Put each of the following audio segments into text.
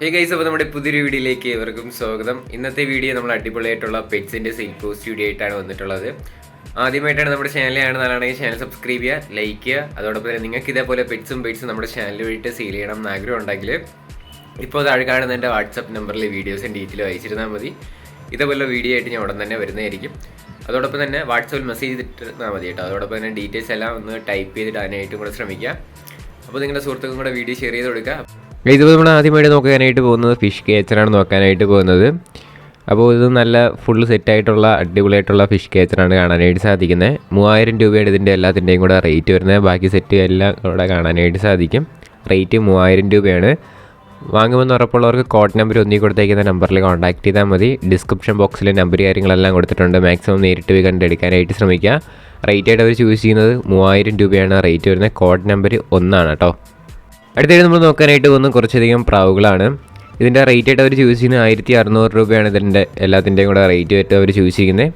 Hey guys, അപ്പോൾ നമ്മുടെ പുതിയൊരു വീഡിയോയിലേക്ക് ഏവർക്കും സ്വാഗതം. ഇന്നത്തെ വീഡിയോ നമ്മൾ അടിപൊളിയായിട്ടുള്ള പെറ്റ്സിൻ്റെ സെയിൽ പോസ്റ്റ് വീഡിയോ ആയിട്ടാണ് വന്നിട്ടുള്ളത്. ആദ്യമായിട്ടാണ് നമ്മുടെ ചാനലാണെങ്കിൽ ചാനൽ സബ്സ്ക്രൈബ് ചെയ്യുക, ലൈക്ക് ചെയ്യുക. അതോടൊപ്പം തന്നെ നിങ്ങൾക്ക് ഇതേപോലെ പെറ്റ്സും നമ്മുടെ ചാനലിൽ വേണ്ടിയിട്ട് സെയിൽ ചെയ്യണം എന്ന് ആഗ്രഹം ഉണ്ടെങ്കിൽ ഇപ്പോൾ താഴെ കാണുന്ന എൻ്റെ വാട്സപ്പ് നമ്പറിൽ വീഡിയോസും ഡീറ്റെയിലും അയച്ചിരുന്നാൽ മതി. ഇതേപോലെ വീഡിയോ ആയിട്ട് ഞാൻ ഉടൻ തന്നെ വരുന്നതായിരിക്കും. അതോടൊപ്പം തന്നെ വാട്സപ്പിൽ മെസ്സേജ് ചെയ്തിട്ടിരുന്നാൽ മതി കേട്ടോ. അതോടൊപ്പം തന്നെ ഡീറ്റെയിൽസ് എല്ലാം ഒന്ന് ടൈപ്പ് ചെയ്തിടാനായിട്ടും കൂടെ ശ്രമിക്കുക. അപ്പോൾ നിങ്ങളുടെ സുഹൃത്തുക്കളും കൂടെ വീഡിയോ ഷെയർ ചെയ്ത് കൊടുക്കുക. ഇതിപ്പോൾ നമ്മൾ ആദ്യമായിട്ട് നോക്കാനായിട്ട് പോകുന്നത് ഫിഷ് കേച്ചറാണ് നോക്കാനായിട്ട് പോകുന്നത്. അപ്പോൾ ഇത് നല്ല ഫുള്ള് സെറ്റായിട്ടുള്ള അടിപൊളിയായിട്ടുള്ള ഫിഷ് കേച്ചറാണ് കാണാനായിട്ട് സാധിക്കുന്നത്. 3000 രൂപയാണ് ഇതിൻ്റെ എല്ലാത്തിൻ്റെയും കൂടെ റേറ്റ് വരുന്നത്. ബാക്കി സെറ്റ് എല്ലാം കൂടെ കാണാനായിട്ട് സാധിക്കും. റേറ്റ് 3000 രൂപയാണ്. വാങ്ങുമെന്ന് ഉറപ്പുള്ളവർക്ക് കോഡ് നമ്പർ ഒന്നി കൊടുത്തേക്കുന്ന നമ്പറിൽ കോൺടാക്ട് ചെയ്താൽ മതി. ഡിസ്ക്രിപ്ഷൻ ബോക്സിൽ നമ്പർ കാര്യങ്ങളെല്ലാം കൊടുത്തിട്ടുണ്ട്. മാക്സിമം നേരിട്ട് പോയി കണ്ടെടുക്കാനായിട്ട് ശ്രമിക്കുക. റേറ്റായിട്ട് അവർ ചൂസ് ചെയ്യുന്നത് 3000 രൂപയാണ് റേറ്റ് വരുന്നത്. കോഡ് നമ്പർ 1 കേട്ടോ. അടുത്തായിട്ട് നമ്മൾ നോക്കാനായിട്ട് പോകുന്ന കുറച്ചധികം പ്രാവുകളാണ്. ഇതിൻ്റെ റേറ്റായിട്ട് അവർ ചൂസ് ചെയ്യുന്നത് 1600 രൂപയാണ്. ഇതിൻ്റെ എല്ലാത്തിൻ്റെയും കൂടെ റേറ്റ് ആയിട്ട് അവർ ചൂസ് ചെയ്യുന്നത്.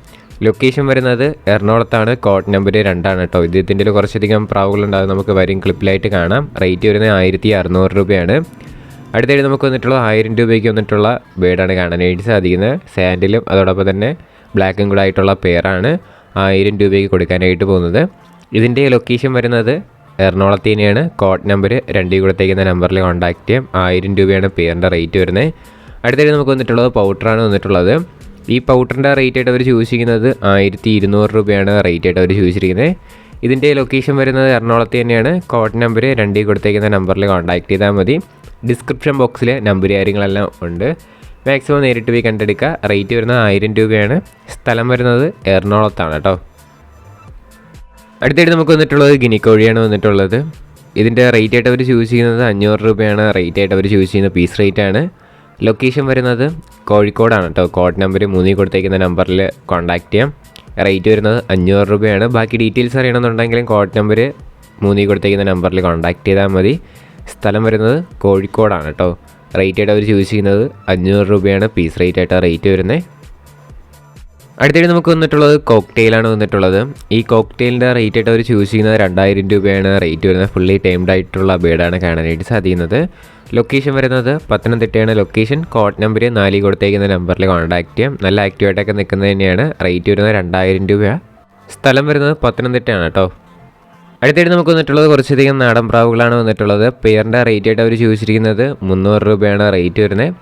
ലൊക്കേഷൻ വരുന്നത് എറണാകുളത്താണ്. കോഡ് നമ്പർ 2 കേട്ടോ. ഇതിൻ്റെ കുറച്ചധികം പ്രാവുകളുണ്ടാകും, നമുക്ക് വരും ക്ലിപ്പിലായിട്ട് കാണാം. റേറ്റ് വരുന്നത് 1600 രൂപയാണ്. അടുത്തായിട്ട് നമുക്ക് വന്നിട്ടുള്ള 1000 രൂപയ്ക്ക് വന്നിട്ടുള്ള ബേഡാണ് കാണാനായിട്ട് സാധിക്കുന്നത്. സാൻഡിലും അതോടൊപ്പം തന്നെ ബ്ലാക്കും കൂടെ ആയിട്ടുള്ള പെയറാണ് 1000 രൂപയ്ക്ക് കൊടുക്കാനായിട്ട് പോകുന്നത്. ഇതിൻ്റെ ലൊക്കേഷൻ വരുന്നത് എറണാകുളത്ത് തന്നെയാണ്. കോഡ് നമ്പർ 2 കൊടുത്തേക്കുന്ന നമ്പറിൽ കോൺടാക്ട് ചെയ്യാം. 1000 രൂപയാണ് പെയറിൻ്റെ റേറ്റ് വരുന്നത്. അടുത്തായിട്ട് നമുക്ക് വന്നിട്ടുള്ളത് പൗഡറാണ് വന്നിട്ടുള്ളത്. ഈ പൗഡറിൻ്റെ റേറ്റ് ആയിട്ട് അവർ ചൂസ് ചെയ്യുന്നത് 1200 രൂപയാണ് റേറ്റ് ആയിട്ട് അവർ ചൂസ് ചെയ്യുന്നത്. ഇതിൻ്റെ ലൊക്കേഷൻ വരുന്നത് എറണാകുളത്ത് തന്നെയാണ്. കോഡ് നമ്പർ 2 കൊടുത്തേക്കുന്ന നമ്പറിൽ കോൺടാക്ട് ചെയ്താൽ മതി. ഡിസ്ക്രിപ്ഷൻ ബോക്സിൽ നമ്പർ കാര്യങ്ങളെല്ലാം ഉണ്ട്. മാക്സിമം നേരിട്ട് പോയി കണ്ടെടുക്കുക. റേറ്റ് വരുന്നത് 1000 രൂപയാണ്. സ്ഥലം വരുന്നത് എറണാകുളത്താണ് കേട്ടോ. അടുത്തായിട്ട് നമുക്ക് വന്നിട്ടുള്ളത് ഗിനിക്കോഴിയാണ് വന്നിട്ടുള്ളത്. ഇതിൻ്റെ റേറ്റ് ആയിട്ട് അവർ ചൂസ് ചെയ്യുന്നത് 500 രൂപയാണ് റേറ്റ് ആയിട്ട് അവർ ചൂസ് ചെയ്യുന്ന പീസ് റേറ്റാണ്. ലൊക്കേഷൻ വരുന്നത് കോഴിക്കോടാണ് കേട്ടോ. കോഡ് നമ്പർ 3 കൊടുത്തേക്കുന്ന നമ്പറിൽ കോൺടാക്ട് ചെയ്യാം. റേറ്റ് വരുന്നത് 500 രൂപയാണ്. ബാക്കി ഡീറ്റെയിൽസ് അറിയണമെന്നുണ്ടെങ്കിലും കോഡ് നമ്പർ 3 കൊടുത്തേക്കുന്ന നമ്പറിൽ കോൺടാക്ട് ചെയ്താൽ മതി. സ്ഥലം വരുന്നത് കോഴിക്കോടാണ് കേട്ടോ. റേറ്റ് ആയിട്ട് അവർ ചൂസ് ചെയ്യുന്നത് 500 രൂപയാണ് പീസ് റേറ്റ് ആയിട്ട് റേറ്റ് വരുന്നത്. അടുത്തായിട്ട് നമുക്ക് വന്നിട്ടുള്ളത് കോക്ടെയിലാണ് വന്നിട്ടുള്ളത്. ഈ കോക്ടെയിലിൻ്റെ റേറ്റ് ആയിട്ട് അവർ ചൂസ് ചെയ്യുന്നത് 2000 രൂപയാണ് റേറ്റ് വരുന്നത്. ഫുള്ളി ടൈംഡ് ആയിട്ടുള്ള ബേഡാണ് കാണാനായിട്ട് സാധിക്കുന്നത്. ലൊക്കേഷൻ വരുന്നത് പത്തനംതിട്ടയാണ് ലൊക്കേഷൻ. കോഡ് നമ്പർ 4 കൊടുത്തേക്കുന്ന നമ്പറിൽ കോൺടാക്ട് ചെയ്യാം. നല്ല ആക്റ്റീവായിട്ടൊക്കെ നിൽക്കുന്നത് തന്നെയാണ്. റേറ്റ് വരുന്നത് 2000 രൂപ. സ്ഥലം വരുന്നത് പത്തനംതിട്ടയാണ് കേട്ടോ. അടുത്തായിട്ട് നമുക്ക് വന്നിട്ടുള്ളത് കുറച്ചധികം നാടൻ പ്രാവുകളാണ് വന്നിട്ടുള്ളത്. പെയറിൻ്റെ റേറ്റ് ആയിട്ട് അവർ ചൂസ് ചെയ്യുന്നത് 300 രൂപയാണ് റേറ്റ് വരുന്നത്.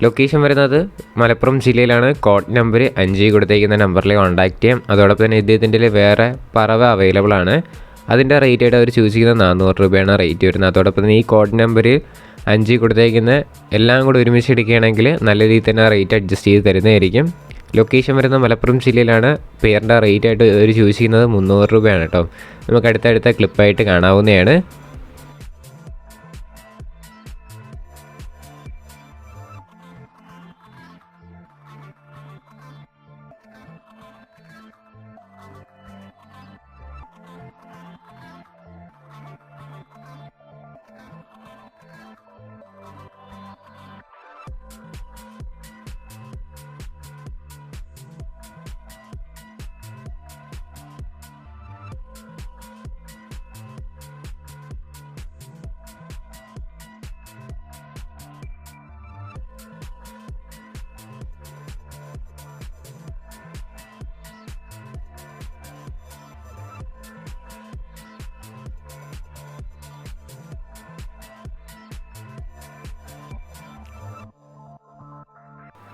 ലൊക്കേഷൻ വരുന്നത് മലപ്പുറം ജില്ലയിലാണ്. കോഡ് നമ്പർ 5 കൊടുത്തേക്കുന്ന നമ്പറിൽ കോൺടാക്ട് ചെയ്യാം. അതോടൊപ്പം തന്നെ ഇദ്ദേഹത്തിൻ്റെ വേറെ പറവ അവൈലബിൾ ആണ്. അതിൻ്റെ റേറ്റ് ആയിട്ട് അവർ ചൂസ് ചെയ്യുന്നത് 400 രൂപയാണ് റേറ്റ് വരുന്നത്. അതോടൊപ്പം തന്നെ ഈ കോഡ് നമ്പർ 5 കൊടുത്തേക്കുന്ന എല്ലാം കൂടെ ഒരുമിച്ച് എടുക്കുകയാണെങ്കിൽ നല്ല രീതിയിൽ തന്നെ റേറ്റ് അഡ്ജസ്റ്റ് ചെയ്ത് തരുന്നതായിരിക്കും. ലൊക്കേഷൻ വരുന്നത് മലപ്പുറം ജില്ലയിലാണ്. പെയറിൻ്റെ റേറ്റ് ആയിട്ട് അവർ ചൂസ് ചെയ്യുന്നത് 300 രൂപയാണ് കേട്ടോ. നമുക്ക് അടുത്തടുത്ത ക്ലിപ്പായിട്ട് കാണാവുന്നതാണ്.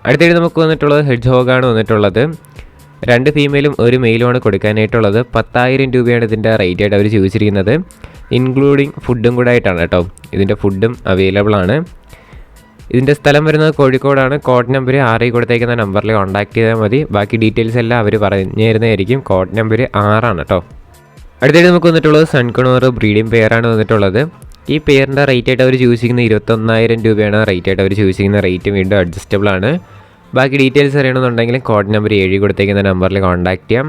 അടുത്തായിട്ട് നമുക്ക് വന്നിട്ടുള്ളത് ഹെഡ്ജ് ഹോഗാണ് വന്നിട്ടുള്ളത്. 2 ഫീമെയിലും 1 മെയിലുമാണ് കൊടുക്കാനായിട്ടുള്ളത്. 10,000 രൂപയാണ് ഇതിൻ്റെ റേറ്റ് ആയിട്ട് അവർ ചൂസ് ചെയ്യുന്നത്. ഇൻക്ലൂഡിങ് ഫുഡും കൂടെ ആയിട്ടാണ് കേട്ടോ. ഇതിൻ്റെ ഫുഡും അവൈലബിൾ ആണ്. ഇതിൻ്റെ സ്ഥലം വരുന്നത് കോഴിക്കോടാണ്. കോഡ് നമ്പർ 6 കൊടുത്തേക്കുന്ന നമ്പറിൽ കോൺടാക്ട് ചെയ്താൽ മതി. ബാക്കി ഡീറ്റെയിൽസ് എല്ലാം അവർ പറഞ്ഞു തരുന്നതായിരിക്കും. കോഡ് നമ്പർ 6 കേട്ടോ. അടുത്തായിട്ട് നമുക്ക് വന്നിട്ടുള്ളത് സൺകണോർ ബ്രീഡിംഗ് പെയറാണ് വന്നിട്ടുള്ളത്. ഈ പെയറിൻ്റെ റേറ്റ് ആയിട്ട് അവർ ചൂസ് ചെയ്യുന്നത് 21,000 രൂപയാണ് റേറ്റ് ആയിട്ട് അവർ ചൂസ് ചെയ്യുന്ന. റേറ്റ് വീണ്ടും അഡ്ജസ്റ്റബിൾ ആണ്. ബാക്കി ഡീറ്റെയിൽസ് അറിയണമെന്നുണ്ടെങ്കിൽ കോഡ് നമ്പർ 7 കൊടുത്തേക്കുന്ന നമ്പറിൽ കോൺടാക്ട് ചെയ്യാം.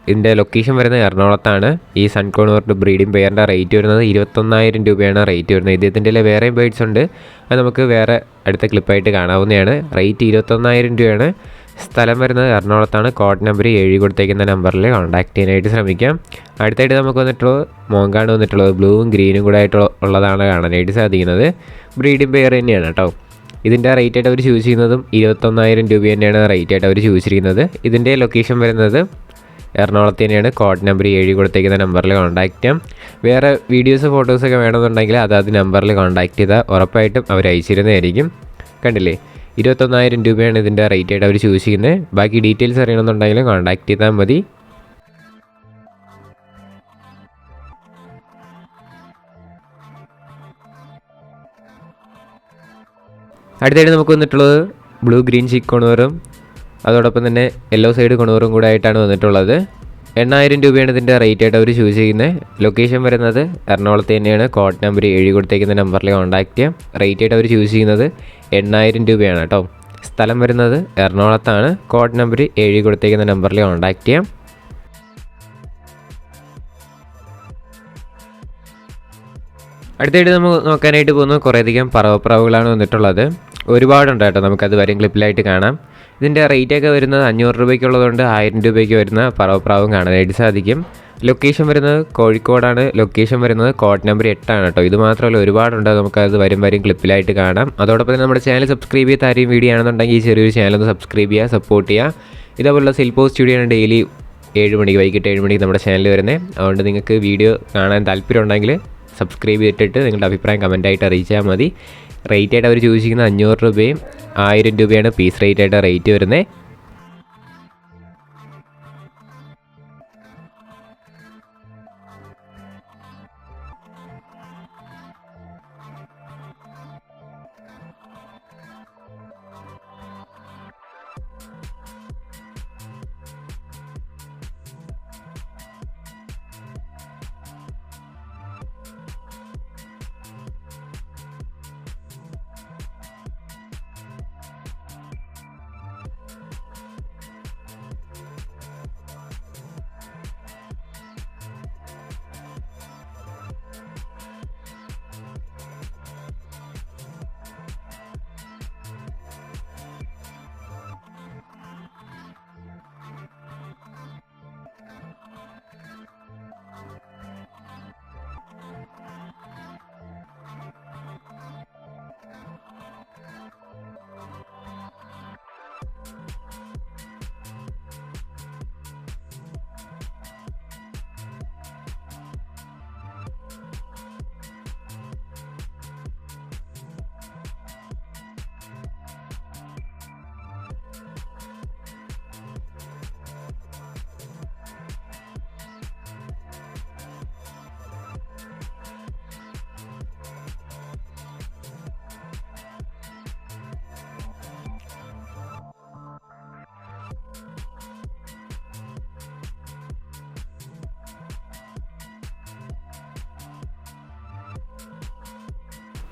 ഇതിൻ്റെ ലൊക്കേഷൻ വരുന്നത് എറണാകുളത്താണ്. ഈ സൺകോണോറിൻ്റെ ബ്രീഡിംഗ് പെയറിൻ്റെ റേറ്റ് വരുന്നത് 21,000 രൂപയാണ് റേറ്റ് വരുന്നത്. ഇദ്ദേഹത്തിൻ്റെ വേറെയും ബേഡ്സ് ഉണ്ട്, അത് നമുക്ക് വേറെ അടുത്ത ക്ലിപ്പായിട്ട് കാണാവുന്നതാണ്. റേറ്റ് 21,000 രൂപയാണ്. സ്ഥലം വരുന്നത് എറണാകുളത്താണ്. കോഡ് നമ്പർ 7 കൊടുത്തേക്കുന്ന നമ്പറിൽ കോൺടാക്ട് ചെയ്യാനായിട്ട് ശ്രമിക്കാം. അടുത്തായിട്ട് നമുക്ക് വന്നിട്ടുള്ളത് മോങ്കാണ് വന്നിട്ടുള്ളത്. ബ്ലൂവും ഗ്രീനും കൂടെ ആയിട്ടുള്ളതാണ് കാണാനായിട്ട് സാധിക്കുന്നത്. ബ്രീഡിംഗ് പെയർ തന്നെയാണ് കേട്ടോ. ഇതിൻ്റെ റേറ്റ് ആയിട്ട് അവർ ചൂസ് ചെയ്യുന്നതും 21,000 രൂപ തന്നെയാണ് റേറ്റ് ആയിട്ട് അവർ ചൂസ് ചെയ്യുന്നത്. ഇതിൻ്റെ ലൊക്കേഷൻ വരുന്നത് എറണാകുളത്ത് തന്നെയാണ്. കോഡ് നമ്പർ 7 കൊടുത്തേക്കുന്ന നമ്പറിൽ കോൺടാക്റ്റ് ചെയ്യാം. വേറെ വീഡിയോസ് ഫോട്ടോസൊക്കെ വേണമെന്നുണ്ടെങ്കിൽ അതാത് നമ്പറിൽ കോൺടാക്റ്റ് ചെയ്താൽ ഉറപ്പായിട്ടും അവർ അയച്ചിരുന്നതായിരിക്കും. കണ്ടില്ലേ, 21,000 രൂപയാണ് ഇതിൻ്റെ റേറ്റ് ആയിട്ട് അവർ ചൂസ് ചെയ്യുന്നത്. ബാക്കി ഡീറ്റെയിൽസ് അറിയണമെന്നുണ്ടെങ്കിലും കോൺടാക്റ്റ് ചെയ്താൽ മതി. അടുത്തായിട്ട് നമുക്ക് വന്നിട്ടുള്ളത് ബ്ലൂ ഗ്രീൻ ചിക്ക് കൊണൂറും അതോടൊപ്പം തന്നെ യെല്ലോ സൈഡ് കൊണൂറും കൂടെ ആയിട്ടാണ് വന്നിട്ടുള്ളത്. 8,000 രൂപയാണ് ഇതിൻ്റെ റേറ്റ് ആയിട്ട് അവർ ചൂസ് ചെയ്യുന്നത്. ലൊക്കേഷൻ വരുന്നത് എറണാകുളത്ത് തന്നെയാണ്. കോഡ് നമ്പർ 7 കൊടുത്തേക്കുന്ന നമ്പറിൽ കോൺടാക്റ്റ് ചെയ്യാം. റേറ്റ് ആയിട്ട് അവർ ചൂസ് ചെയ്യുന്നത് 8,000 രൂപയാണ് കേട്ടോ. സ്ഥലം വരുന്നത് എറണാകുളത്താണ്. കോഡ് നമ്പർ 7 കൊടുത്തേക്കുന്ന നമ്പറിൽ കോൺടാക്റ്റ് ചെയ്യാം. അടുത്തായിട്ട് നമ്മൾ നോക്കാനായിട്ട് പോകുന്നത് കുറേയധികം പറവപ്രാവുകളാണ് വന്നിട്ടുള്ളത്. ഒരുപാടുണ്ട് കേട്ടോ, നമുക്കത് വരും ക്ലിപ്പിലായിട്ട് കാണാം. ഇതിൻ്റെ റേറ്റൊക്കെ വരുന്നത് 500 രൂപയ്ക്കുള്ളതുകൊണ്ട് 1000 രൂപയ്ക്ക് വരുന്ന പറവപ്രാവും കാണാനായിട്ട് സാധിക്കും. ലൊക്കേഷൻ വരുന്നത് കോഴിക്കോടാണ്. ലൊക്കേഷൻ വരുന്നത് കോഡ് നമ്പർ 8 ആണ് കേട്ടോ. ഇത് മാത്രമല്ല ഒരുപാടുണ്ട്, നമുക്കത് വരും ക്ലിപ്പിലായിട്ട് കാണാം. അതോടൊപ്പം തന്നെ നമ്മുടെ ചാനൽ സബ്സ്ക്രൈബ് ചെയ്ത് ആരെയും വീഡിയോ ആണെന്നുണ്ടെങ്കിൽ ഈ ചെറിയൊരു ചാനൽ ഒന്ന് സബ്സ്ക്രൈബ് ചെയ്യുക, സപ്പോർട്ട് ചെയ്യുക. ഇതേപോലുള്ള സെയിൽ പോസ്റ്റ് വീഡിയോ ആണ് ഡെയിലി 7 മണിക്ക് വൈകിട്ട് 7 മണിക്ക് നമ്മുടെ ചാനൽ വരുന്നത്. അതുകൊണ്ട് നിങ്ങൾക്ക് വീഡിയോ കാണാൻ താല്പര്യം ഉണ്ടെങ്കിൽ സബ്സ്ക്രൈബ് ചെയ്തിട്ട് നിങ്ങളുടെ അഭിപ്രായം കമൻറ്റായിട്ട് അറിയിച്ചാൽ മതി. റേറ്റ് ആയിട്ട് അവർ ചൂസ് ചെയ്യുന്നത് 500 രൂപയും 1000 രൂപയാണ് പീസ് റേറ്റ് ആയിട്ട് റേറ്റ് വരുന്നത്.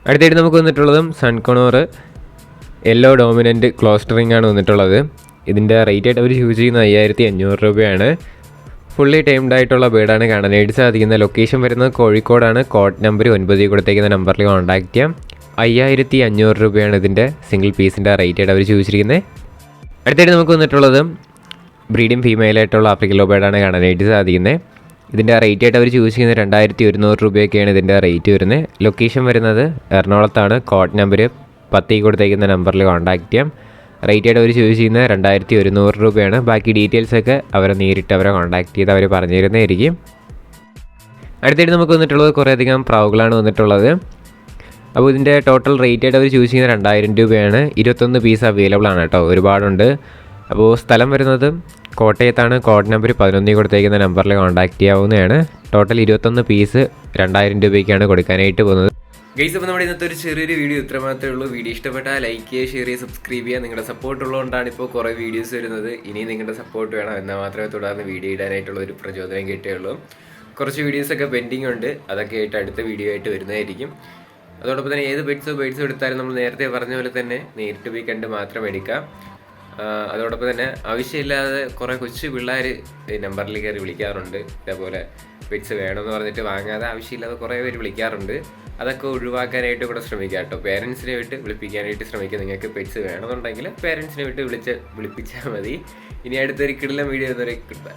അടുത്തായിട്ട് നമുക്ക് വന്നിട്ടുള്ളതും സൺകൊണൂർ യെല്ലോ ഡോമിനൻ്റ് ക്ലോസ്റ്ററിംഗ് ആണ് വന്നിട്ടുള്ളത്. ഇതിൻ്റെ റേറ്റ് ആയിട്ട് അവർ ചൂസ് ചെയ്യുന്നത് 5,500 രൂപയാണ്. ഫുള്ളി ടൈംഡ് ആയിട്ടുള്ള ബേഡാണ് കാണാനായിട്ട് സാധിക്കുന്നത്. ലൊക്കേഷൻ വരുന്നത് കോഴിക്കോടാണ്. കോഡ് നമ്പർ 9 കൊടുത്തേക്കുന്ന നമ്പറിൽ കോൺടാക്റ്റ് ചെയ്യാം. 5,500 രൂപയാണ് ഇതിൻ്റെ സിംഗിൾ പീസിൻ്റെ റേറ്റ് ആയിട്ട് അവർ ചൂസ് ചെയ്യുന്നത്. അടുത്തായിട്ട് നമുക്ക് വന്നിട്ടുള്ളത് ബ്രീഡിംഗ് ഫീമെയിലായിട്ടുള്ള ആഫ്രിക്കൻ ലോ ബേഡാണ് കാണാനായിട്ട് സാധിക്കുന്നത്. ഇതിൻ്റെ റേറ്റ് ആയിട്ട് അവർ ചൂസ് ചെയ്യുന്നത് 2,100 രൂപയൊക്കെയാണ് ഇതിൻ്റെ റേറ്റ് വരുന്നത്. ലൊക്കേഷൻ വരുന്നത് എറണാകുളത്താണ്. കോഡ് നമ്പർ 10 കൊടുത്തേക്കുന്ന നമ്പറിൽ കോൺടാക്റ്റ് ചെയ്യാം. റേറ്റ് ആയിട്ട് അവർ ചൂസ് ചെയ്യുന്നത് 2,100 രൂപയാണ്. ബാക്കി ഡീറ്റെയിൽസൊക്കെ അവരെ നേരിട്ട് അവരെ കോൺടാക്റ്റ് ചെയ്ത് അവർ പറഞ്ഞു തരുന്നതായിരിക്കും. അടുത്തായിട്ട് നമുക്ക് വന്നിട്ടുള്ളത് കുറേയധികം പ്രാവുകളാണ് വന്നിട്ടുള്ളത്. അപ്പോൾ ഇതിൻ്റെ ടോട്ടൽ റേറ്റ് ആയിട്ട് അവർ ചൂസ് ചെയ്യുന്നത് 2,000 രൂപയാണ്. 21 പീസ് അവൈലബിൾ ആണ് കേട്ടോ, ഒരുപാടുണ്ട്. അപ്പോൾ സ്ഥലം വരുന്നത് കോട്ടയത്താണ്. കോഡ് നമ്പർ 11 കൊടുത്തേക്കുന്ന നമ്പറിൽ കോൺടാക്റ്റ് ചെയ്യാവുന്നതാണ്. ടോട്ടൽ 21 പീസ് 2,000 രൂപയ്ക്കാണ് കൊടുക്കാനായിട്ട് പോകുന്നത്. ഗൈസ്, അപ്പോൾ നമ്മുടെ ഇന്നത്തെ ഒരു ചെറിയൊരു വീഡിയോ ഇത്ര മാത്രമേ ഉള്ളൂ. വീഡിയോ ഇഷ്ടപ്പെട്ടാൽ ലൈക്ക് ചെയ്യുക, ഷെയർ ചെയ്യുക, സബ്സ്ക്രൈബ് ചെയ്യുക. നിങ്ങളുടെ സപ്പോർട്ട് ഉള്ളതുകൊണ്ടാണ് ഇപ്പോൾ കുറേ വീഡിയോസ് വരുന്നത്. ഇനി നിങ്ങളുടെ സപ്പോർട്ട് വേണം, എന്നാൽ മാത്രമേ തുടർന്ന് വീഡിയോ ഇടാനായിട്ടുള്ള ഒരു പ്രചോദനം കിട്ടുകയുള്ളൂ. കുറച്ച് വീഡിയോസൊക്കെ പെൻഡിങ് ഉണ്ട്, അതൊക്കെ ആയിട്ട് അടുത്ത വീഡിയോ ആയിട്ട് വരുന്നതായിരിക്കും. അതോടൊപ്പം തന്നെ ഏത് ബേഡ്സോ എടുത്താലും നമ്മൾ നേരത്തെ പറഞ്ഞ പോലെ തന്നെ നേരിട്ട് പോയി കണ്ട് മാത്രം എടുക്കാം. അതോടൊപ്പം തന്നെ ആവശ്യമില്ലാതെ കുറേ കൊച്ചു പിള്ളേർ നമ്പറിൽ കയറി വിളിക്കാറുണ്ട്. ഇതേപോലെ പെറ്റ്സ് വേണമെന്ന് പറഞ്ഞിട്ട് വാങ്ങാതെ ആവശ്യമില്ലാതെ കുറേ പേര് വിളിക്കാറുണ്ട്. അതൊക്കെ ഒഴിവാക്കാനായിട്ട് കൂടെ ശ്രമിക്കുക കേട്ടോ. പേരൻസിനെ വിട്ട് വിളിപ്പിക്കാനായിട്ട് ശ്രമിക്കുക. നിങ്ങൾക്ക് പെറ്റ്സ് വേണമെന്നുണ്ടെങ്കിൽ പേരൻസിനെ വിട്ട് വിളിപ്പിച്ചാൽ മതി. ഇനി അടുത്തൊരു കിടിലൻ വീഡിയോ വരുന്നവരെ കിട്ടുക.